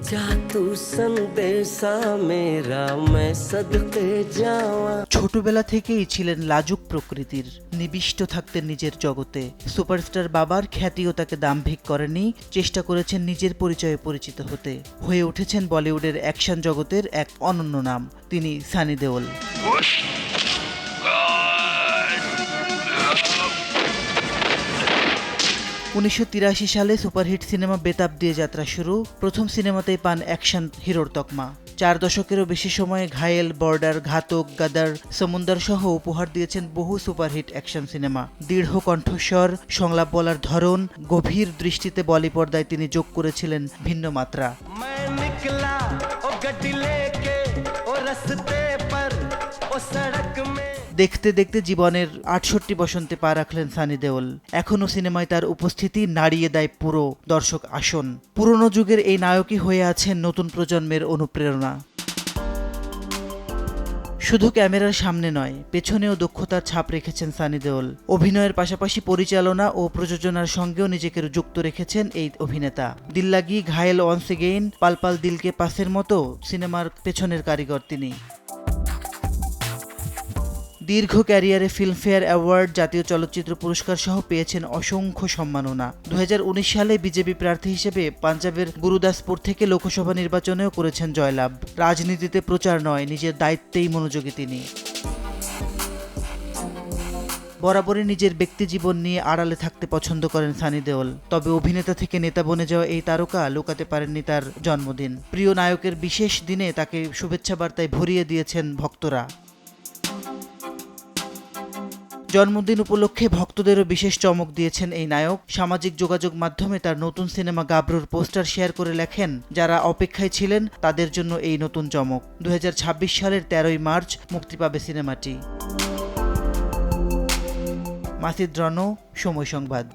जा तू संदेशा मेरा मैं सदके जावा। ছোটবেলা থেকেই ছিলেন লাজুক প্রকৃতির, নিবিষ্ট থাকতেন নিজের জগতে। সুপারস্টার বাবার খ্যাতিও তাকে দাম্ভিক করেনি, চেষ্টা করেছেন নিজের পরিচয়ে পরিচিত হতে। হয়ে উঠেছেন বলিউডের অ্যাকশন জগতের এক অনন্য নাম, তিনি সানি দেওল। 1983 সালে সুপারহিট সিনেমা বেতাব দিয়ে যাত্রা শুরু। প্রথম সিনেমাতেই পান অ্যাকশন হিরোর তকমা। 4 দশকেরও বেশি সময়ে ঘায়েল, বর্ডার, ঘাতক, গাদার, সমুন্দর সহ উপহার দিয়েছেন বহু সুপারহিট অ্যাকশন সিনেমা। দৃঢ় কণ্ঠস্বর, সংলাপ বলার ধরন, গভীর দৃষ্টিতে বলি পর্দায় তিনি যোগ করেছিলেন ভিন্ন মাত্রা। দেখতে দেখতে জীবনের 68 বসন্তে পা রাখলেন সানি দেওল। এখনও সিনেমায় তার উপস্থিতি নাড়িয়ে দেয় পুরো দর্শক আসন। পুরনো যুগের এই নায়কই হয়ে আছেন নতুন প্রজন্মের অনুপ্রেরণা। শুধু ক্যামেরার সামনে নয়, পেছনেও দক্ষতার ছাপ রেখেছেন সানি দেওল। অভিনয়ের পাশাপাশি পরিচালনা ও প্রযোজনার সঙ্গেও নিজেকে যুক্ত রেখেছেন এই অভিনেতা। দিল লাগি, ঘায়েল, ওয়ান্স এগেইন, পাল পাল দিল কে পাসের মতো সিনেমার পেছনের কারিগর তিনি। দীর্ঘ ক্যারিয়ারে ফিল্মফেয়ার অ্যাওয়ার্ড, জাতীয় চলচ্চিত্র পুরস্কার সহ পেয়েছেন অসংখ্য সম্মাননা। 2019 সালে বিজেপি প্রার্থী হিসেবে পাঞ্জাবের গুরুদাসপুর থেকে লোকসভা নির্বাচনেও করেছেন জয়লাভ। রাজনীতিতে প্রচার নয়, নিজের দায়িত্বেই মনোযোগী তিনি। বরাবরই নিজের ব্যক্তিজীবন নিয়ে আড়ালে থাকতে পছন্দ করেন সানি দেওল। তবে অভিনেতা থেকে নেতা বনে যাওয়া এই তারকা লুকাতে পারেননি তার জন্মদিন। প্রিয় নায়কের বিশেষ দিনে তাকে শুভেচ্ছা বার্তায় ভরিয়ে দিয়েছেন ভক্তরা। জন্মদিন উপলক্ষে ভক্তদেরও বিশেষ চমক দিয়েছেন এই নায়ক। সামাজিক যোগাযোগ মাধ্যমে তার নতুন সিনেমা গাবরুর পোস্টার শেয়ার করে লেখেন, যারা অপেক্ষায় ছিলেন তাদের জন্য এই নতুন চমক। 2026 সালের 13ই মার্চ মুক্তি পাবে সিনেমাটি। মাসিদ রনো, সময় সংবাদ।